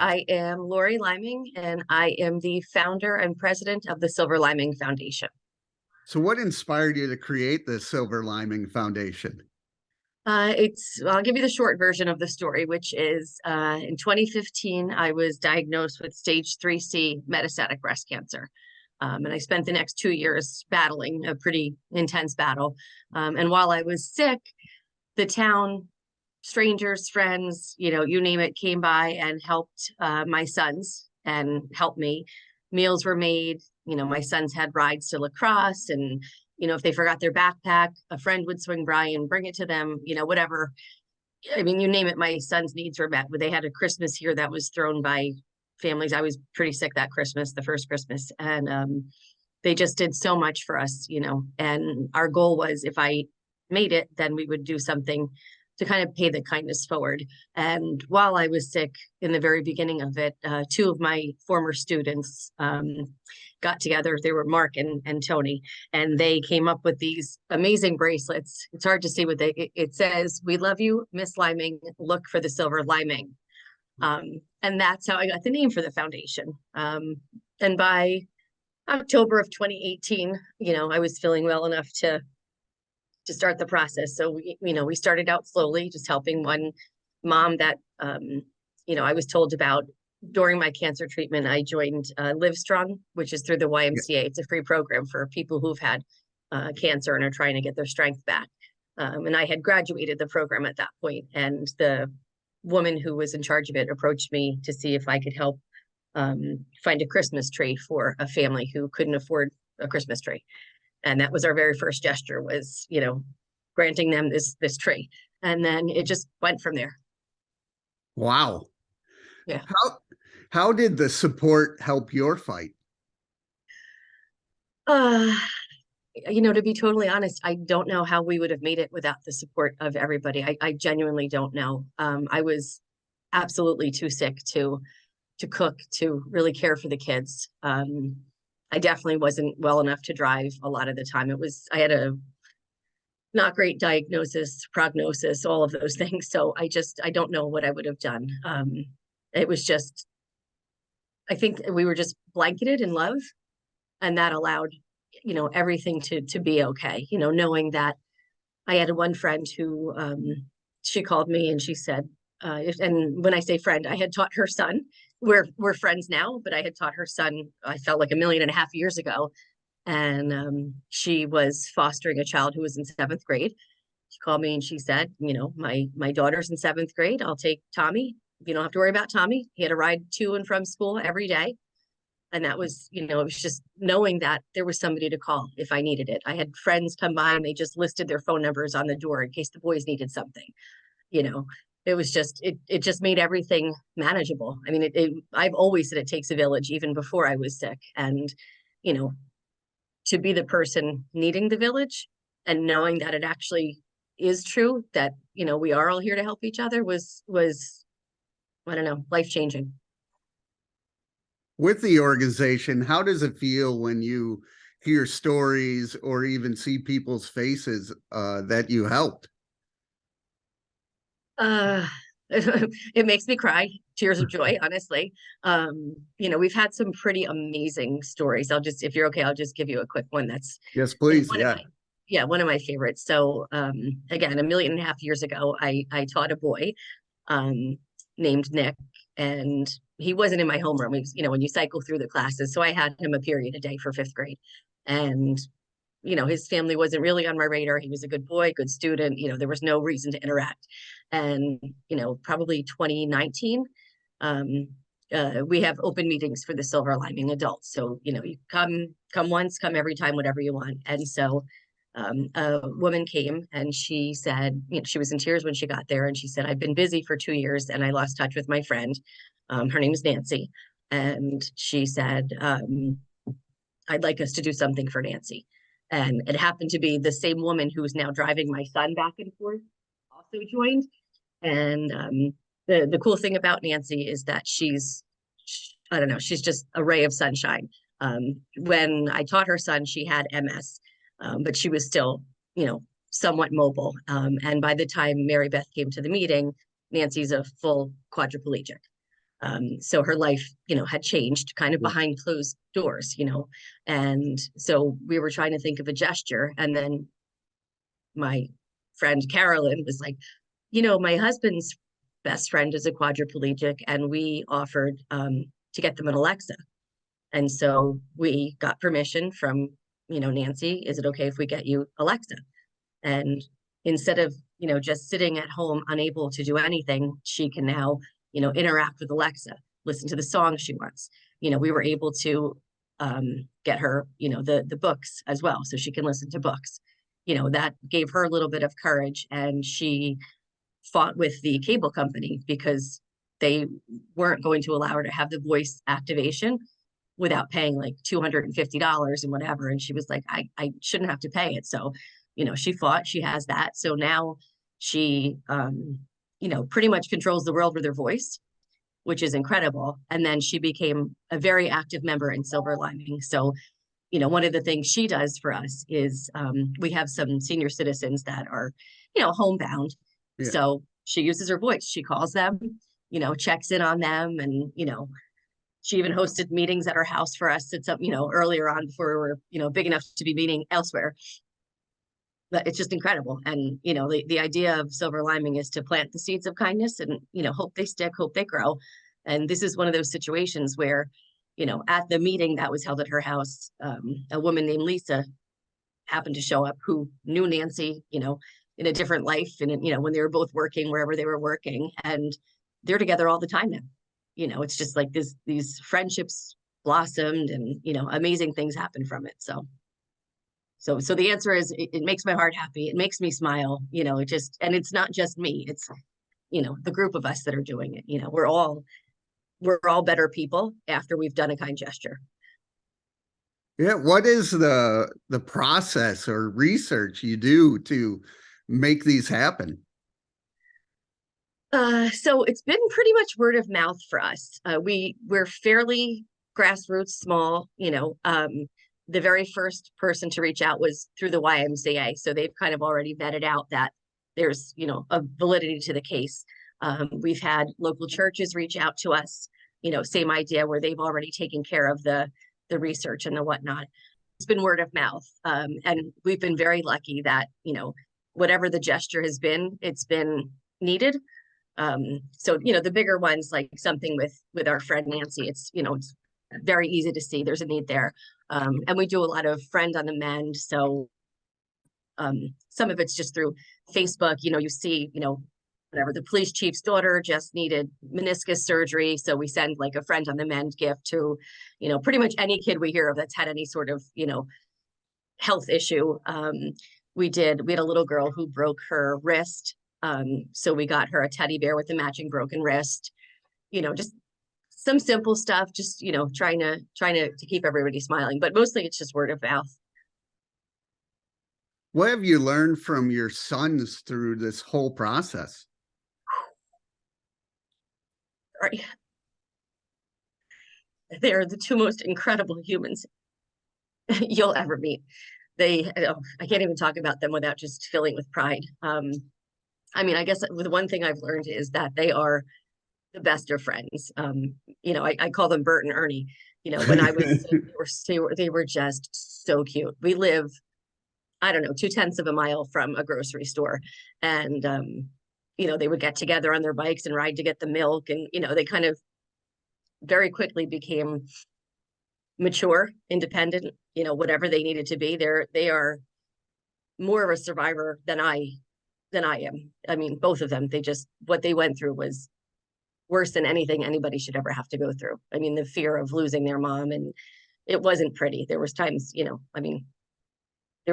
I am Laurie Liming, and I am the founder and president of the Silver Liming Foundation. So what inspired you to create the Silver Liming Foundation? I'll give you the short version of the story, which is in 2015, I was diagnosed with stage 3C metastatic breast cancer. And I spent the next 2 years battling a pretty intense battle. And while I was sick, the town, strangers, friends, you name it, came by and helped my sons and helped me. Meals were made. My sons had rides to lacrosse, and if they forgot their backpack, a friend would swing by and bring it to them, whatever. I mean, you name it, my sons' needs were met. But they had a Christmas here that was thrown by families. I was pretty sick that Christmas, the first Christmas, and they just did so much for us, and our goal was, if I made it, then we would do something to kind of pay the kindness forward. And while I was sick in the very beginning of it, two of my former students got together. They were Mark and Tony, and they came up with these amazing bracelets. It's hard to see what it says. "We love you, Miss Liming. Look for the silver liming." And that's how I got the name for the foundation. And by October of 2018, I was feeling well enough to start the process. So we started out slowly, just helping one mom that I was told about during my cancer treatment. I joined Livestrong, which is through the YMCA. It's a free program for people who've had cancer and are trying to get their strength back. And I had graduated the program at that point, and the woman who was in charge of it approached me to see if I could help find a Christmas tree for a family who couldn't afford a Christmas tree. And that was our very first gesture, was, granting them this tree. And then it just went from there. Wow. Yeah. How did the support help your fight? To be totally honest, I don't know how we would have made it without the support of everybody. I genuinely don't know. I was absolutely too sick to cook, to really care for the kids. I definitely wasn't well enough to drive a lot of the time. I had a not great diagnosis, prognosis, all of those things. So I don't know what I would have done. It was just, I think we were just blanketed in love, and that allowed, everything to be okay. Knowing that I had one friend who, she called me and she said, and when I say friend, I had taught her son. We're friends now, but I had taught her son, I felt like 1.5 million years ago. And she was fostering a child who was in 7th grade. She called me and she said, my daughter's in 7th grade. I'll take Tommy. You don't have to worry about Tommy. He had a ride to and from school every day. And that was, it was just knowing that there was somebody to call if I needed it. I had friends come by and they just listed their phone numbers on the door in case the boys needed something. It was just, it just made everything manageable. I mean, I've always said it takes a village, even before I was sick. And, to be the person needing the village and knowing that it actually is true, that, we are all here to help each other, was, I don't know, life-changing. With the organization, how does it feel when you hear stories or even see people's faces that you helped? It makes me cry, tears of joy, honestly. We've had some pretty amazing stories. If you're okay, I'll just give you a quick one. Yes, please. One of my favorites. So again, 1.5 million years ago, I taught a boy named Nick, and he wasn't in my homeroom. He was, when you cycle through the classes. So I had him a period a day for 5th grade. And his family wasn't really on my radar. He was a good boy, good student. There was no reason to interact. And, probably 2019, we have open meetings for the Silver Lining adults. So, you come once, come every time, whatever you want. And so a woman came and she said, she was in tears when she got there. And she said, "I've been busy for 2 years and I lost touch with my friend." Her name is Nancy. And she said, "I'd like us to do something for Nancy." And it happened to be the same woman who is now driving my son back and forth also joined. And the cool thing about Nancy is that I don't know, she's just a ray of sunshine. When I taught her son, she had MS, but she was still, somewhat mobile. And by the time Mary Beth came to the meeting, Nancy's a full quadriplegic. So her life, had changed kind of Yeah. behind closed doors, and so we were trying to think of a gesture. And then my friend Carolyn was like, my husband's best friend is a quadriplegic, and we offered to get them an Alexa. And so we got permission from, Nancy, is it okay if we get you Alexa? And instead of, just sitting at home unable to do anything, she can now, interact with Alexa, listen to the songs she wants. We were able to get her, the books as well, so she can listen to books. That gave her a little bit of courage, and she fought with the cable company because they weren't going to allow her to have the voice activation without paying like $250 and whatever. And she was like, I shouldn't have to pay it. So, she fought, she has that. So now she, pretty much controls the world with her voice, which is incredible. And then she became a very active member in Silver Lining. So, one of the things she does for us is we have some senior citizens that are, homebound. Yeah. So she uses her voice. She calls them, checks in on them, and, she even hosted meetings at her house for us at some, earlier on before we were, big enough to be meeting elsewhere. But it's just incredible. And, the idea of Silver Lining is to plant the seeds of kindness and, hope they stick, hope they grow. And this is one of those situations where, at the meeting that was held at her house, a woman named Lisa happened to show up who knew Nancy, in a different life. And, when they were both working wherever they were working, and they're together all the time now. It's just like these friendships blossomed, and, amazing things happen from it. So the answer is it makes my heart happy. It makes me smile, and it's not just me. It's, the group of us that are doing it. We're all better people after we've done a kind gesture. Yeah. What is the process or research you do to make these happen? So it's been pretty much word of mouth for us. We're fairly grassroots, small. The very first person to reach out was through the YMCA, so they've kind of already vetted out that there's, a validity to the case. We've had local churches reach out to us, same idea, where they've already taken care of the research and the whatnot. It's been word of mouth, and we've been very lucky that, whatever the gesture has been, it's been needed. So, the bigger ones, like something with our friend Nancy, it's very easy to see there's a need there. And we do a lot of friend on the mend. So some of it's just through Facebook. You see, whatever, the police chief's daughter just needed meniscus surgery, so we send like a friend on the mend gift to, pretty much any kid we hear of that's had any sort of, health issue. We had a little girl who broke her wrist. So we got her a teddy bear with a matching broken wrist, just some simple stuff, just, trying to keep everybody smiling, but mostly it's just word of mouth. What have you learned from your sons through this whole process? Right. They're the two most incredible humans you'll ever meet. I can't even talk about them without just filling with pride. I guess with one thing I've learned is that they are the best of friends. I call them Bert and Ernie. When I was, they were just so cute. We live, I don't know, 2/10 of a mile from a grocery store, and they would get together on their bikes and ride to get the milk, and they kind of very quickly became mature, independent. Whatever they needed to be. They are more of a survivor than I am. Both of them. What they went through was worse than anything anybody should ever have to go through. The fear of losing their mom, and it wasn't pretty. There was times, there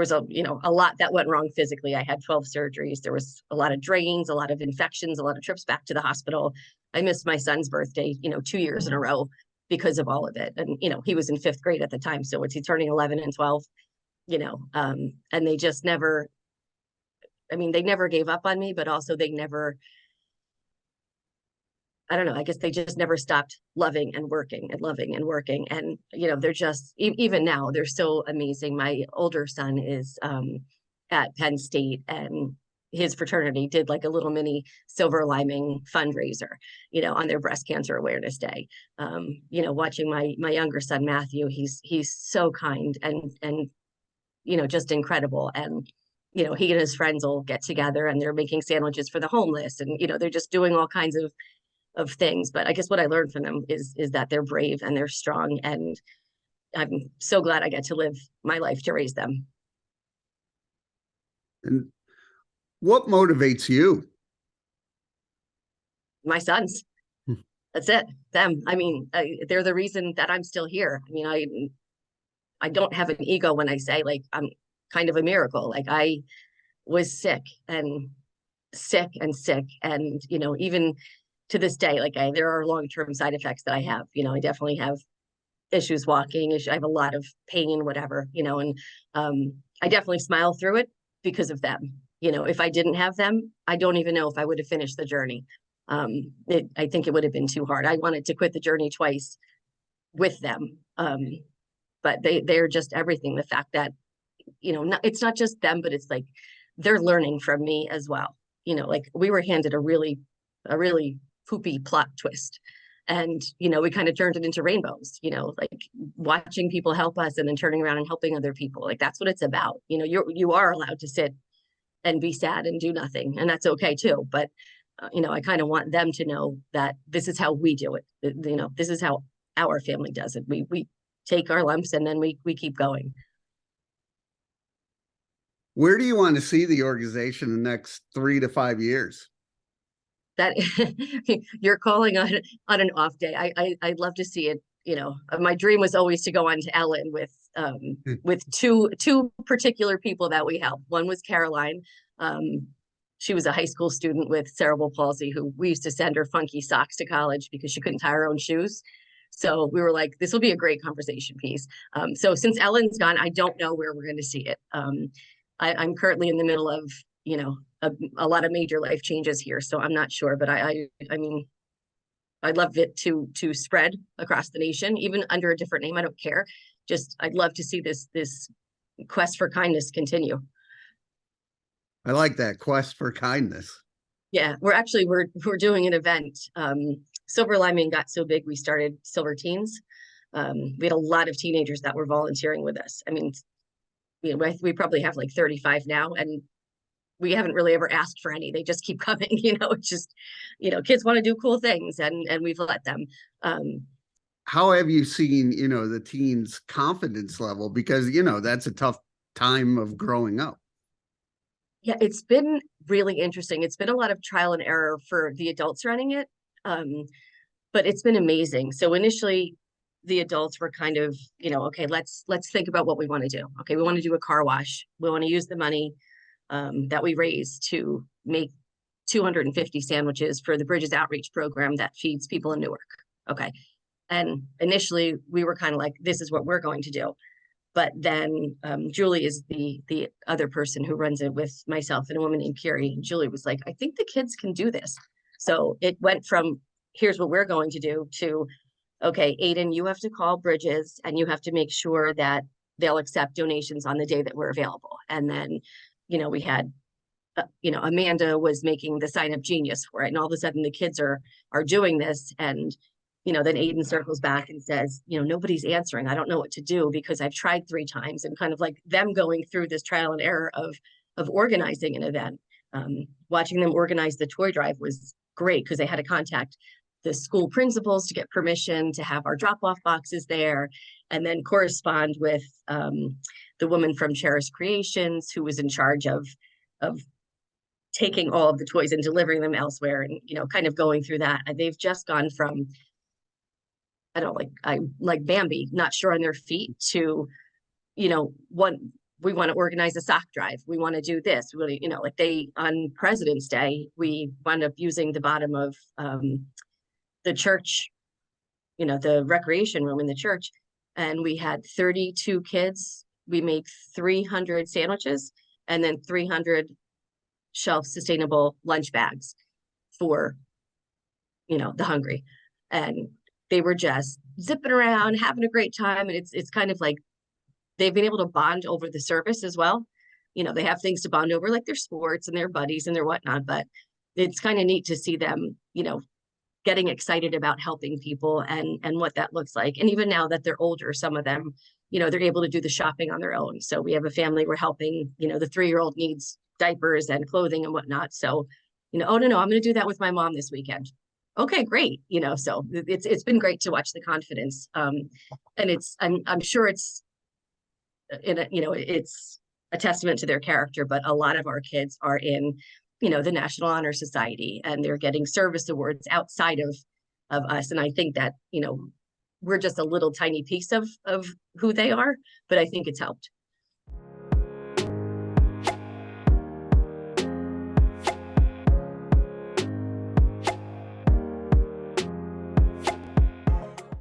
was a lot that went wrong physically. I had 12 surgeries. There was a lot of drains, a lot of infections, a lot of trips back to the hospital. I missed my son's birthday, 2 years in a row because of all of it. And, he was in 5th grade at the time. So he's turning 11 and 12, and they just never, they never gave up on me, but also they never, I don't know, I guess they just never stopped loving and working and loving and working. And, they're just, even now, they're so amazing. My older son is at Penn State, and his fraternity did like a little mini silver lining fundraiser, on their breast cancer awareness day. Watching my younger son Matthew, he's so kind and just incredible. And he and his friends will get together and they're making sandwiches for the homeless, and they're just doing all kinds of things. But I guess what I learned from them is that they're brave and they're strong, and I'm so glad I get to live my life to raise them. And what motivates you? My sons. That's it. Them. I mean, they're the reason that I'm still here. I mean, I don't have an ego when I say like I'm kind of a miracle. Like I was sick and sick and sick, and even to this day, like there are long-term side effects that I have. I definitely have issues walking. I have a lot of pain, whatever. And I definitely smile through it because of them. If I didn't have them, I don't even know if I would have finished the journey. I think it would have been too hard. I wanted to quit the journey twice with them. But they're just everything. The fact that, it's not just them, but it's like they're learning from me as well. Like we were handed a really poopy plot twist. And, we kind of turned it into rainbows, like watching people help us and then turning around and helping other people. Like that's what it's about. You are allowed to sit and be sad and do nothing, and that's okay too. But, I kind of want them to know that this is how we do it. This is how our family does it. We take our lumps and then we keep going. Where do you want to see the organization in the next 3 to 5 years? That you're calling on an off day. I'd love to see it. My dream was always to go on to Ellen with two particular people that we helped. One was Caroline. She was a high school student with cerebral palsy who we used to send her funky socks to college because she couldn't tie her own shoes. So we were like, this will be a great conversation piece. So since Ellen's gone, I don't know where we're going to see it. I'm currently in the middle of, a lot of major life changes here. So I'm not sure, but I mean, I'd love it to spread across the nation, even under a different name. I don't care. Just, I'd love to see this quest for kindness continue. I like that, quest for kindness. Yeah, we're doing an event. Silver Lining got so big, we started Silver Teens. We had a lot of teenagers that were volunteering with us. I mean, we probably have like 35 now, and we haven't really ever asked for any. They just keep coming. It's just, kids want to do cool things, and we've let them. How have you seen, the teens' confidence level? Because, that's a tough time of growing up. Yeah, it's been really interesting. It's been a lot of trial and error for the adults running it. But it's been amazing. So initially the adults were kind of, okay, let's think about what we want to do. Okay, we want to do a car wash. We want to use the money that we raise to make 250 sandwiches for the Bridges Outreach program that feeds people in Newark. Okay. And initially we were kind of like, this is what we're going to do. But then Julie is the other person who runs it with myself and a woman named Carrie. And Julie was like, I think the kids can do this. So it went from, here's what we're going to do, to, okay, Aiden, you have to call Bridges and you have to make sure that they'll accept donations on the day that we're available. And then, we had, Amanda was making the sign up genius for it. And all of a sudden the kids are doing this. And then Aiden circles back and says, nobody's answering. I don't know what to do because I've tried 3 times, and kind of like them going through this trial and error of organizing an event. Watching them organize the toy drive was great because they had to contact the school principals to get permission to have our drop-off boxes there, and then correspond with the woman from Cherish Creations who was in charge of taking all of the toys and delivering them elsewhere, and kind of going through that. And they've just gone from, I like Bambi, not sure on their feet, to, we want to organize a sock drive. We want to do this. Really, like on President's Day, we wound up using the bottom of the church, the recreation room in the church. And we had 32 kids. We made 300 sandwiches and then 300 shelf-sustainable lunch bags for, the hungry. And they were just zipping around, having a great time. And it's kind of like they've been able to bond over the service as well. they have things to bond over, like their sports and their buddies and their whatnot, but it's kind of neat to see them, getting excited about helping people and what that looks like. And even now that they're older, some of them, they're able to do the shopping on their own. So we have a family we're helping, the 3-year-old needs diapers and clothing and whatnot. So, oh no, I'm going to do that with my mom this weekend. Okay, great. So it's been great to watch the confidence. And I'm sure it's it's a testament to their character, but a lot of our kids are in, the National Honor Society, and they're getting service awards outside of us. And I think that, we're just a little tiny piece of who they are, but I think it's helped.